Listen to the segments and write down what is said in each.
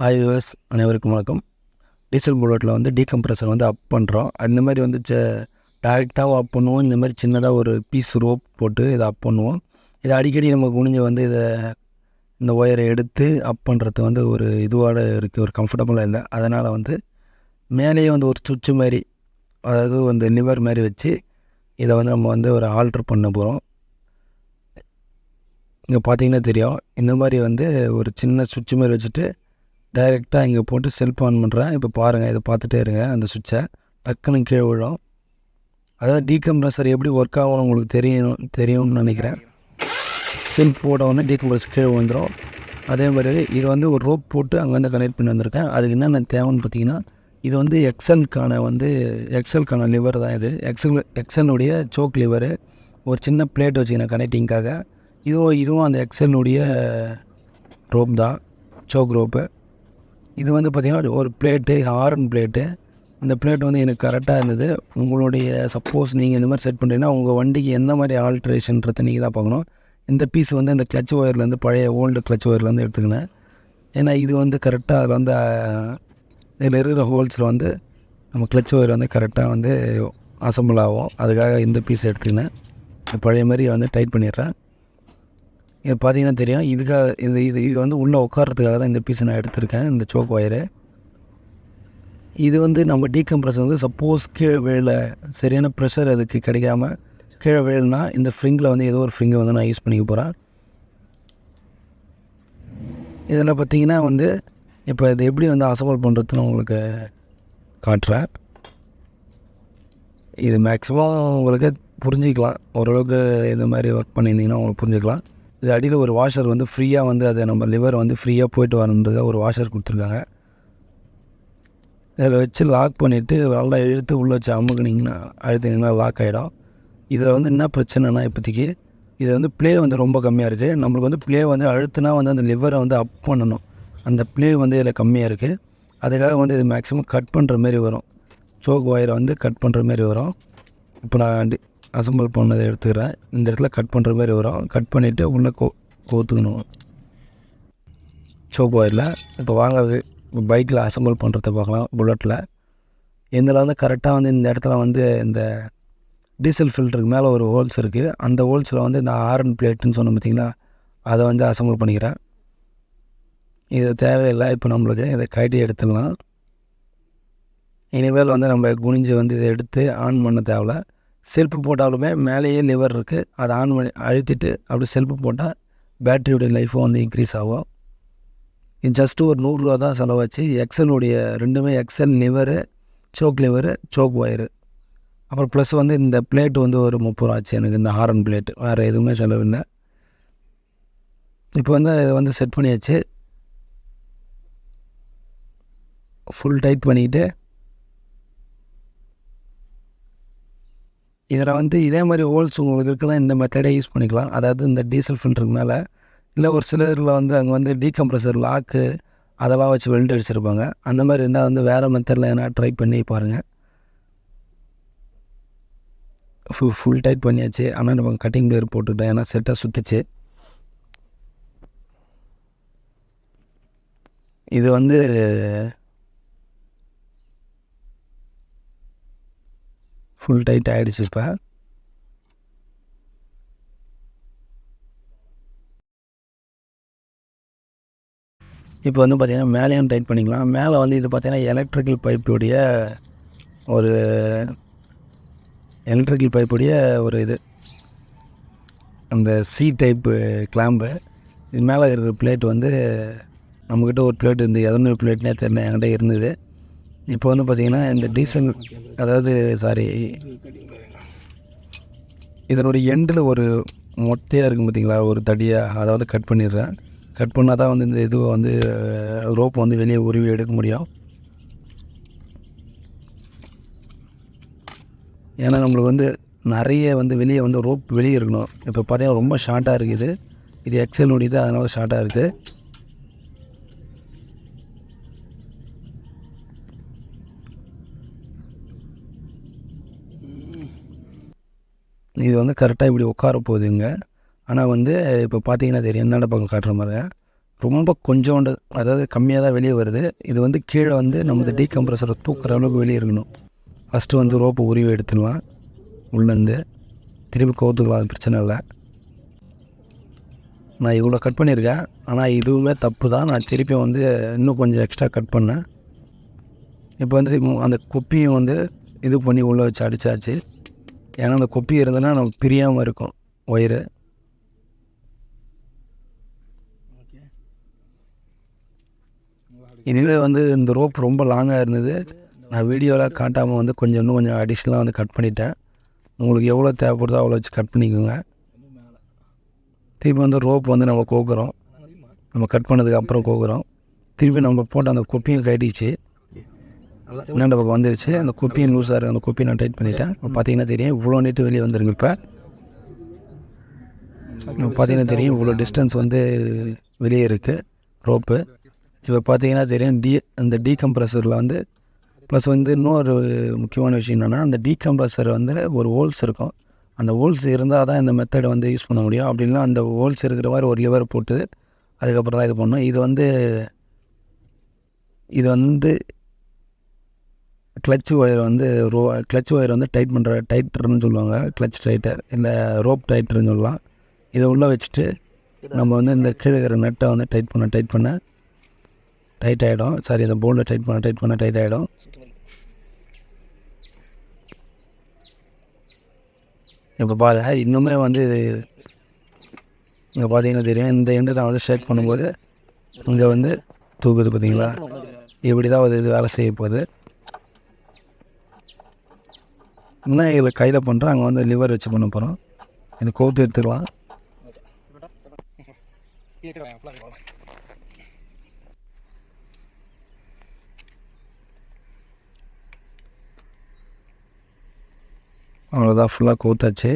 Hi viewers, அனைவருக்கும் வணக்கம். Diesel புல்லட்டில் வந்து டீகம்ப்ரெசர் வந்து அப் பண்ணுறோம். அந்த மாதிரி வந்து டைரெக்டாக அப் பண்ணுவோம். இந்த மாதிரி சின்னதாக ஒரு பீஸ் ரோப் போட்டு இதை அப் பண்ணுவோம். இதை அடிக்கடி நம்ம குனிஞ்சு வந்து இந்த ஒயரை எடுத்து அப் பண்ணுறது வந்து ஒரு இதுவோட இருக்குது, ஒரு கம்ஃபர்டபுளாக இல்லை. அதனால் வந்து மேலேயே வந்து ஒரு சுவிட்சு மாதிரி, அதாவது வந்து லிவர் மாதிரி வச்சு இதை வந்து நம்ம வந்து ஒரு ஆல்ட்ரு பண்ண போகிறோம். இங்கே பார்த்தீங்கன்னா தெரியும், இந்த மாதிரி வந்து ஒரு சின்ன சுவிட்சு மாதிரி வச்சுட்டு டைரெக்டாக இங்கே போட்டு செல்ஃப் ஆன் பண்ணுறேன். இப்போ பாருங்கள், இதை பார்த்துட்டே இருங்க. அந்த சுவிட்சை டக்குன்னு கீழே விழும். அதாவது டீகம்ப்ரெசர் எப்படி ஒர்க் ஆகும்னு உங்களுக்கு தெரியும்னு நினைக்கிறேன். செல்ஃப் போட உடனே டீகம்ப்ரெசர் கீழே விழுந்துடும். அதே மாதிரி இது வந்து ஒரு ரோப் போட்டு அங்கேருந்து கனெக்ட் பண்ணி வந்திருக்கேன். அதுக்கு என்னென்ன தேவைன்னு பார்த்தீங்கன்னா, இது வந்து எக்ஸலுக்கான லிவர் தான். இது எக்ஸலுடைய சோக் லிவரு. ஒரு சின்ன பிளேட் வச்சுக்கிறேன் கனெக்டிங்காக. இதுவும் அந்த எக்ஸலுடைய ரோப் தான், சோக் ரோப்பு. இது வந்து பார்த்திங்கன்னா ஒரு பிளேட்டு, ஆரன் பிளேட்டு. இந்த பிளேட் வந்து எனக்கு கரெக்டாக இருந்தது. உங்களுடைய சப்போஸ் நீங்கள் இந்த மாதிரி செட் பண்ணுறீங்கன்னா உங்கள் வண்டிக்கு எந்த மாதிரி ஆல்ட்ரேஷன்றதை நீங்கள் தான் பார்க்கணும். இந்த பீஸ் வந்து இந்த கிளச் ஒயர்லேருந்து, பழைய ஓல்டு கிளச் ஒயர்லேருந்து எடுத்துக்கினேன். ஏன்னா இது வந்து கரெக்டாக அதில் வந்து இதில் இருக்கிற ஹோல்ஸில் வந்து நம்ம கிளச் ஒயர் வந்து கரெக்டாக வந்து அசம்பிள் ஆகும். அதுக்காக இந்த பீஸ் எடுத்துக்கினேன். பழைய மாதிரி வந்து டைட் பண்ணிடுறேன். இது பார்த்தீங்கன்னா தெரியும், இதுக்காக இது வந்து உள்ளே உட்காரத்துக்காக தான் இந்த பீஸை நான் எடுத்திருக்கேன், இந்த சோக் ஒயரு. இது வந்து நம்ம டீகம்ப்ரெசர் வந்து சப்போஸ் கீழே விழல, சரியான ப்ரெஷர் அதுக்கு கிடைக்காம கீழே விழலைன்னா இந்த ஃப்ரிங்கில் வந்து ஏதோ ஒரு ஃப்ரிங்கை வந்து நான் யூஸ் பண்ணிக்க போகிறேன். இதில் பார்த்திங்கன்னா வந்து இப்போ இது எப்படி வந்து அசம்பிள் பண்ணுறதுன்னு உங்களுக்கு காட்டுறேன். இது மேக்ஸிமம் உங்களுக்கு புரிஞ்சிக்கலாம். ஓரளவுக்கு இந்த மாதிரி ஒர்க் பண்ணியிருந்தீங்கன்னா உங்களுக்கு புரிஞ்சிக்கலாம். இது அடியில் ஒரு வாஷர் வந்து ஃப்ரீயாக வந்து அதை நம்ம லிவர் வந்து ஃப்ரீயாக போயிட்டு வரணுன்றதுக்காக ஒரு வாஷர் கொடுத்துருக்காங்க. இதில் வச்சு லாக் பண்ணிவிட்டு நல்லா இழுத்து உள்ளே வச்சு அழுத்தினீங்கன்னா லாக் ஆகிடும். இதில் வந்து என்ன பிரச்சனைனா, இப்போதைக்கு இது வந்து ப்ளே வந்து ரொம்ப கம்மியாக இருக்குது. நம்மளுக்கு வந்து ப்ளே வந்து அழுத்தினா வந்து அந்த லிவரை வந்து அப் பண்ணணும். அந்த ப்ளே வந்து இதில் கம்மியாக இருக்குது. அதுக்காக வந்து இது மேக்ஸிமம் கட் பண்ணுற மாரி வரும். சோக் ஒயரை வந்து கட் பண்ணுற மாரி வரும். இப்போ நான் அசம்பிள் பண்ணதை எடுத்துக்கிறேன். இந்த இடத்துல கட் பண்ணுற மாதிரி வரும். கட் பண்ணிவிட்டு உள்ளே கோத்துக்கணும் சோக் ஒயரில். இப்போ வாங்க பைக்கில் அசம்பிள் பண்ணுறத பார்க்கலாம். புல்லட்டில் இதில் வந்து கரெக்டாக வந்து இந்த இடத்துல வந்து இந்த டீசல் ஃபில்டருக்கு மேலே ஒரு ஹோல்ஸ் இருக்குது. அந்த ஹோல்ஸில் வந்து இந்த ஆரன் பிளேட்டுன்னு சொன்னோம் பார்த்தீங்களா, அதை வந்து அசம்பிள் பண்ணிக்கிறேன். இது தேவையில்லை இப்போ நம்மளுக்கு. இதை கழட்டி எடுத்துடலாம். இனிமேல் வந்து நம்ம குனிஞ்சு வந்து இதை எடுத்து ஆன் பண்ண தேவையில்ல. செல்ஃபு போட்டாலுமே மேலேயே லிவர் இருக்குது, அதை ஆன் பண்ணி அழுத்திட்டு அப்படி செல்ஃபு போட்டால் பேட்டரியுடைய லைஃப்பும் வந்து இன்க்ரீஸ் ஆகும். இது ஜஸ்ட்டு ஒரு 100 ரூபா தான் செலவாச்சு. எக்ஸலுடைய ரெண்டுமே axle lever, choke lever, choke wire. அப்புறம் ப்ளஸ் வந்து இந்த பிளேட்டு வந்து ஒரு 30 ரூபா ஆச்சு எனக்கு, இந்த ஹாரன் பிளேட்டு. வேறு எதுவுமே செலவில்லை. இப்போ வந்து இதை வந்து செட் பண்ணியாச்சு. ஃபுல் டைட் பண்ணிக்கிட்டு இதில் வந்து இதே மாதிரி ஹோல்ஸ் உங்களுக்கு இருக்குன்னா இந்த மெத்தடே யூஸ் பண்ணிக்கலாம். அதாவது இந்த டீசல் ஃபில்டருக்கு மேலே, இல்லை ஒரு சிலரில் வந்து அங்கே வந்து டீகம்ப்ரெசர் லாக்கு அதெல்லாம் வச்சு வெல்ட் அடிச்சிருப்பாங்க. அந்த மாதிரி இருந்தால் வந்து வேறு மெத்தடில் எதனா ட்ரை பண்ணி பாருங்கள். ஃபுல் டைட் பண்ணியாச்சு. ஆனால் நம்ம கட்டிங் பிளேயர் போட்டுக்கிட்டேன், ஏன்னா செட்டாக சுற்றுச்சு. இது வந்து ஃபுல் டைட் ஆகிடுச்சு. இப்போ வந்து பார்த்திங்கன்னா மேலேயும் டைட் பண்ணிக்கலாம். மேலே வந்து இது பார்த்திங்கன்னா எலக்ட்ரிக்கல் பைப்புடைய ஒரு இது அந்த சி டைப்பு கிளாம்பு. இது மேலே இருக்கிற பிளேட் வந்து நம்மக்கிட்ட ஒரு பிளேட் இருந்து எதனா பிளேட்னே தெரியல, என்கிட்ட இருந்தது. இப்போ வந்து பார்த்திங்கன்னா இந்த டீசல், அதாவது இதனுடைய எண்டில் ஒரு மொட்டையாக இருக்கும் பார்த்திங்களா, ஒரு தடியாக, அதை வந்து கட் பண்ணிடுறேன். கட் பண்ணால் தான் வந்து இந்த இது வந்து ரோப் வந்து வெளியே உருவி எடுக்க முடியும். ஏன்னா நம்மளுக்கு வந்து நிறைய வந்து வெளியே வந்து ரோப் வெளியே இருக்கணும். இப்போ பார்த்தீங்கன்னா ரொம்ப ஷார்ட்டாக இருக்குது. இது எக்ஸலுடையது, அதனால் ஷார்ட்டாக இருக்குது. இது வந்து கரெக்டாக இப்படி உட்கார போகுதுங்க. ஆனால் வந்து இப்போ பார்த்தீங்கன்னா தெரியும், என்னென்ன பக்கம் காட்டுற மாதிரி ரொம்ப கொஞ்சோண்டு, அதாவது கம்மியாக தான் வெளியே வருது. இது வந்து கீழே வந்து நம்ம டீகம்ப்ரஸரை தூக்குற அளவுக்கு வெளியே இருக்கணும். ஃபஸ்ட்டு வந்து ரோப்பை உருவி எடுத்துடலாம் உள்ளேருந்து, திருப்பி கவுத்துக்கலாம், அது பிரச்சனை இல்லை. நான் இவ்வளோ கட் பண்ணியிருக்கேன், ஆனால் இதுவுமே தப்பு தான். நான் திருப்பியும் வந்து இன்னும் கொஞ்சம் எக்ஸ்ட்ரா கட் பண்ணேன். இப்போ வந்து அந்த குப்பியும் வந்து இது பண்ணி உள்ளே வச்சு அடித்தாச்சு. ஏன்னா அந்த குப்பி இருந்ததுன்னா நம்ம பிரியாமல் இருக்கும் ஒயரு. இதுவே வந்து இந்த ரோப் ரொம்ப லாங்காக இருந்தது. நான் வீடியோவில் காட்டாமல் வந்து இன்னும் கொஞ்சம் அடிஷ்னலாக வந்து கட் பண்ணிட்டேன். உங்களுக்கு எவ்வளோ தேவைப்படுதோ அவ்வளோ வச்சு கட் பண்ணிக்கோங்க. திருப்பி வந்து ரோப் வந்து நம்ம கோக்குறோம், நம்ம கட் பண்ணதுக்கு அப்புறம் கோக்குறோம். திருப்பி நம்ம போட்ட அந்த குப்பியும் கட்டிச்சு, என்னென்ன பக்கம் வந்துருச்சு. அந்த குப்பியும் லூஸாக இருக்குது, அந்த குப்பியை நான் டைட் பண்ணிட்டேன். இப்போ பார்த்தீங்கன்னா தெரியும் இவ்வளோ நீட்டு வெளியே வந்துருங்க. இப்போ பார்த்தீங்கன்னா தெரியும் இவ்வளோ டிஸ்டன்ஸ் வந்து வெளியே இருக்குது ரோப்பு. இப்போ பார்த்தீங்கன்னா தெரியும் அந்த டீகம்ப்ரஸரில் வந்து ப்ளஸ் வந்து இன்னொரு முக்கியமான விஷயம் என்னென்னா, அந்த டீகம்ப்ரஸர் வந்து ஒரு ஹோல்ஸ் இருக்கும். அந்த ஹோல்ஸ் இருந்தால் தான் இந்த மெத்தடை வந்து யூஸ் பண்ண முடியும். அப்படின்னா அந்த ஹோல்ஸ் இருக்கிற மாதிரி ஒரு லிவர் போட்டு அதுக்கப்புறம் தான் இது பண்ணணும். இது வந்து கிளச் ஒயர் வந்து டைட் பண்ணுற டைட்டர்னு சொல்லுவாங்க. கிளச் டைட்டர் இல்லை ரோப் டைட்டர்னு சொல்லலாம். இதை உள்ளே வச்சுட்டு நம்ம வந்து இந்த கீழே இருக்கிற நட்டை வந்து டைட் பண்ண டைட் ஆகிடும். சாரி, இந்த போல்டை டைட் பண்ண டைட் ஆகிடும். இப்போ பாருங்கள், இன்னுமே வந்து இங்கே பார்த்தீங்கன்னா தெரியும், இந்த எண்டை நான் வந்து ஷேக் பண்ணும்போது இங்கே வந்து தூக்குது பார்த்தீங்களா. இப்படி தான் இது வேலை செய்ய போகுது. இன்னும் இதில் கையில் பண்ணுறோம், அங்கே வந்து லிவர் வச்சு பண்ண போகிறோம். இது கோத்து எடுத்துக்கலாம். அவ்வளோதான், ஃபுல்லாக கோத்தாச்சு.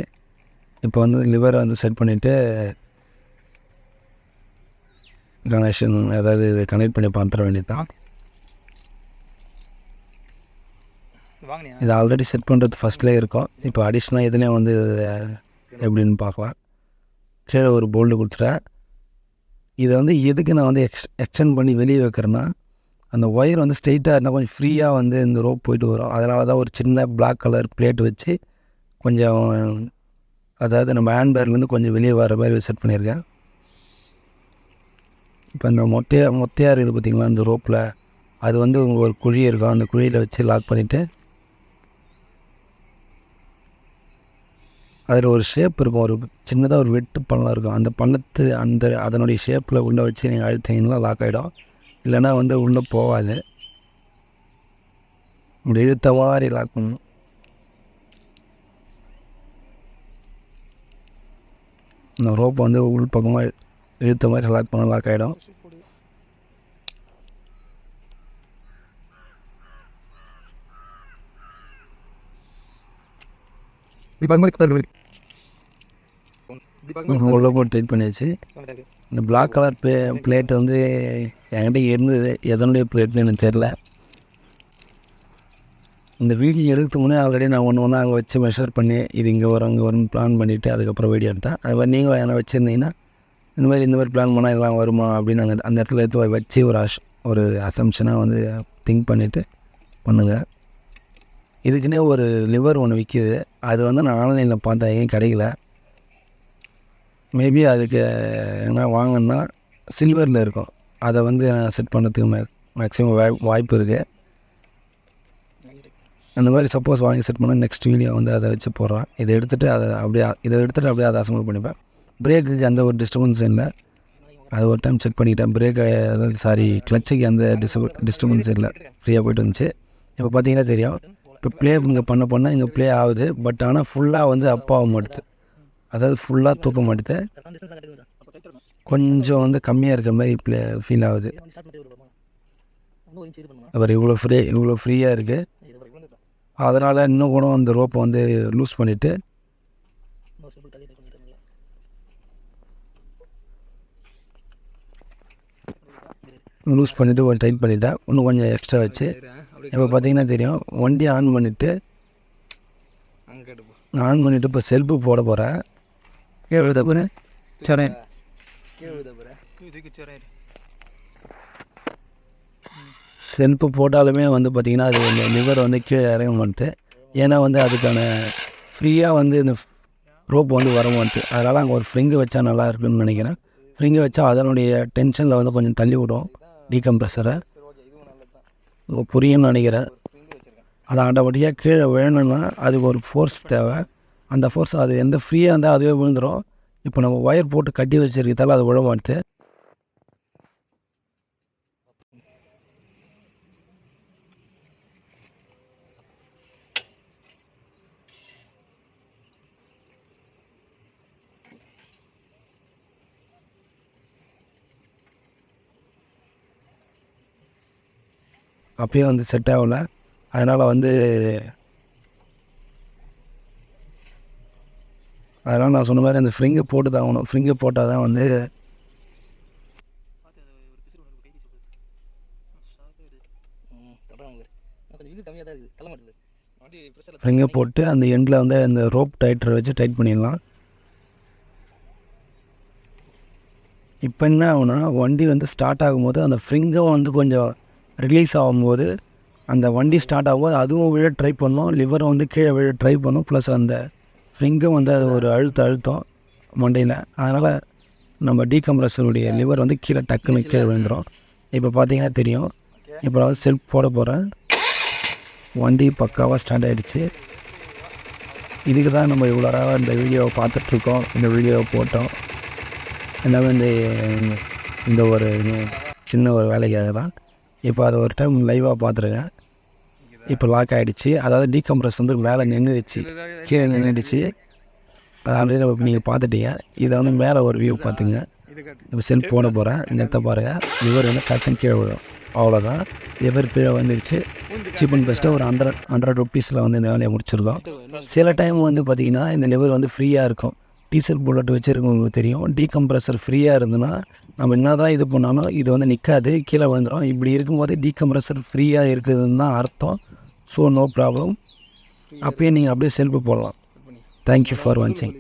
இப்போ வந்து லிவரை வந்து செட் பண்ணிவிட்டு கனெக்ஷன் அதாவது இதை கனெக்ட் பண்ணி பார்த்துட வேண்டியது தான். இது ஆல்ரெடி செட் பண்ணுறது ஃபஸ்ட்லேயே இருக்கும். இப்போ அடிஷ்னலாக எதுலேயும் வந்து எப்படின்னு பார்க்கலாம். கீழே ஒரு போல்டு கொடுத்துட்டேன். இதை வந்து எதுக்கு நான் வந்து எக்ஸ்டெண்ட் பண்ணி வெளியே வைக்கிறேன்னா, அந்த ஒயர் வந்து ஸ்ட்ரெயிட்டாக இருந்தால் கொஞ்சம் ஃப்ரீயாக வந்து இந்த ரோப் போயிட்டு வரும். அதனால தான் ஒரு சின்ன பிளாக் கலர் பிளேட் வச்சு கொஞ்சம், அதாவது நம்ம ஹேண்ட்பேர்லேருந்து கொஞ்சம் வெளியே வர மாதிரி செட் பண்ணியிருக்கேன். இப்போ இந்த மொட்டையாக இருக்குது பார்த்திங்களா இந்த ரோப்பில், அது வந்து ஒரு குழி இருக்கும். அந்த குழியில் வச்சு லாக் பண்ணிவிட்டு அதில் ஒரு ஷேப் இருக்கும், ஒரு சின்னதாக ஒரு வெட்டு பள்ளம் இருக்கும். அந்த பள்ளத்து அதனுடைய ஷேப்பில் உள்ளே வச்சு நீங்கள் அழுத்திங்கன்னா லாக் ஆகிடும். இல்லைன்னா வந்து உள்ளே போகாது. இப்படி இழுத்த மாதிரி லாக் பண்ணணும். இந்த ரோப்பை வந்து உள் பக்கமாக இழுத்த மாதிரி லாக் ஆகிடும். உள்ள போட்டு டைட் பண்ணியாச்சு. இந்த பிளாக் கலர் பிளேட் வந்து என்கிட்ட இருந்தது, எதனுடைய பிளேட்னு எனக்கு தெரில. இந்த வீடியோ எடுக்கிறதுக்கு முன்னே ஆல்ரெடி நான் ஒன்று அங்கே வச்சு மெஷர் பண்ணி இது இங்கே வரும்னு பிளான் பண்ணிவிட்டு அதுக்கப்புறம் வீடியோ எடுத்தேன். அது மாதிரி நீங்களும் என்ன வச்சுருந்தீங்கன்னா இந்த மாதிரி பிளான் பண்ணால் இதெல்லாம் வருமா அப்படின்னு அந்த இடத்துல எடுத்து வச்சு ஒரு அசம்ஷனாக வந்து திங்க் பண்ணிவிட்டு பண்ணுங்கள். இதுக்குன்னே ஒரு லிவர் ஒன்று விற்கிது. அது வந்து நான் ஆன்லைனில் பார்த்தேன், எங்கேயும் கிடைக்கல. மேபி அதுக்கு என்ன வாங்கினா சில்வரில் இருக்கும். அதை வந்து நான் செட் பண்ணுறதுக்கு மேக்ஸிமம் வாய்ப்பு இருக்குது. அந்த மாதிரி சப்போஸ் வாங்கி செட் பண்ணால் நெக்ஸ்ட் வீடியோ வந்து அதை வச்சு போடுறேன். இதை எடுத்துகிட்டு அப்படியே அதை அசம்பிள் பண்ணிப்பேன். பிரேக்குக்கு எந்த ஒரு டிஸ்டர்பன்ஸும் இல்லை. அது ஒரு டைம் செக் பண்ணிக்கிட்டேன். கிளச்சுக்கு எந்த டிஸ்டர்பன்ஸ் இல்லை, ஃப்ரீயாக போய்ட்டு வந்துச்சு. இப்போ பார்த்தீங்கன்னா தெரியும், இப்போ ப்ளே இங்கே பண்ண இங்கே ப்ளே ஆகுது. பட் ஆனால் ஃபுல்லாக வந்து அப் ஆக மாட்டுது, அதாவது ஃபுல்லாக தூக்க மாட்டுது. கொஞ்சம் வந்து கம்மியாக இருக்கிற மாதிரி ஃபீல் ஆகுது. அப்புறம் இவ்வளோ ஃப்ரீயாக இருக்குது. அதனால் இன்னும் கூட அந்த ரோப்பை வந்து லூஸ் பண்ணிவிட்டு ஒரு டைட் பண்ணிவிட்டேன். இன்னும் கொஞ்சம் எக்ஸ்ட்ரா வச்சு இப்போ பார்த்தீங்கன்னா தெரியும், வண்டி ஆன் பண்ணிவிட்டு இப்போ செல்ஃபு போட போகிறேன். செல்ஃபு போட்டாலுமே வந்து பார்த்திங்கன்னா அது இந்த லிவர் வந்து கீழே இறங்க மாட்டுது. ஏன்னா வந்து அதுக்கான ஃப்ரீயாக வந்து இந்த ரோப் வந்து வர மாட்டுது. அதனால் அங்கே ஒரு ஃப்ரிங்கு வச்சா நல்லா இருக்குன்னு நினைக்கிறேன். ஃப்ரிங்கு வச்சா அதனுடைய டென்ஷனில் வந்து கொஞ்சம் தள்ளி விடும் டீகம்ப்ரெஸரை. புரியும்னு நினைக்கிறேன். அது ஆட்டோமேட்டிக்காக கீழே விழணுன்னா அதுக்கு ஒரு ஃபோர்ஸ் தேவை. அந்த ஃபோர்ஸ் அது எந்த ஃப்ரீயாக இருந்தால் அதுவே விழுந்துடும். இப்போ நம்ம ஒயர் போட்டு கட்டி வச்சுருக்கிறதால அது விழ மாட்டுது. அப்பயும் வந்து செட் ஆகலை. அதனால் நான் சொன்ன மாதிரி அந்த ஃப்ரிங்கை போட்டு தான் ஆகணும். ஃப்ரிங்கை போட்டால் தான் வந்து ஃப்ரிங்கை போட்டு அந்த எண்டில் வந்து அந்த ரோப் டைட்டரை வச்சு டைட் பண்ணிடலாம். இப்போ என்ன ஆகுனா வண்டி வந்து ஸ்டார்ட் ஆகும்போது அந்த ஃப்ரிங்கும் வந்து கொஞ்சம் ரிலீஸ் ஆகும்போது அந்த வண்டி ஸ்டார்ட் ஆகும்போது அதுவும் விழ ட்ரை பண்ணும், லிவரை வந்து கீழே விழ ட்ரை பண்ணும். ப்ளஸ் அந்த ஃப்ரிங்கும் வந்து அது ஒரு அழுத்தம் மண்டையில். அதனால் நம்ம டீகம்ப்ரெஸருடைய லிவர் வந்து கீழே டக்குன்னு கீழே விழுந்துடும். இப்போ பார்த்தீங்கன்னா தெரியும். இப்போ நான் செல்ஃப் போட போகிறேன். வண்டி பக்காவாக ஸ்டார்ட் ஆகிடுச்சு. இதுக்கு தான் நம்ம இவ்வளோ நேரம் இந்த வீடியோவை பார்த்துட்ருக்கோம். இந்த வீடியோவை போட்டோம் எல்லாமே இந்த ஒரு சின்ன ஒரு வேலைக்காக தான். இப்போ அதை ஒரு டைம் லைவாக பார்த்துருக்கேன். இப்போ லாக் ஆகிடுச்சு. அதாவது டீகம்ப்ரெஸ் வந்து மேலே நின்றுடுச்சு, கீழே நின்றுடுச்சு. அது ஆல்ரெடி நீங்கள் பார்த்துட்டீங்க. இதை வந்து மேலே ஒரு வியூ பார்த்துங்க. இப்போ செல்ஃப் போட போகிறேன். நெத்தை பாருங்கள். லிவர் வந்து கரெக்டாக கீழே விடும். அவ்வளோதான். லிவர் கீழே வந்துடுச்சு. சீப் அண்ட் பெஸ்ட்டாக ஒரு 100 ருப்பீஸில் வந்து இந்த வேலையை முடிச்சிருக்கோம். சில டைம் வந்து பார்த்திங்கன்னா இந்த லிவர் வந்து ஃப்ரீயாக இருக்கும். டீசல் புல்லட் வச்சுருக்கவங்களுக்கு தெரியும். டீகம்ப்ரெஸர் ஃப்ரீயாக இருந்ததுன்னா நம்ம என்ன தான் இது பண்ணாலும் இது வந்து நிற்காது, கீழே வந்துடும். இப்படி இருக்கும்போது டீகம்ப்ரெஸர் ஃப்ரீயாக இருக்குதுன்னு தான் அர்த்தம். So no problem. அப்பயே நீங்கள் அப்படியே செல்ஃபு போடலாம். தேங்க்யூ ஃபார் வாட்சிங்.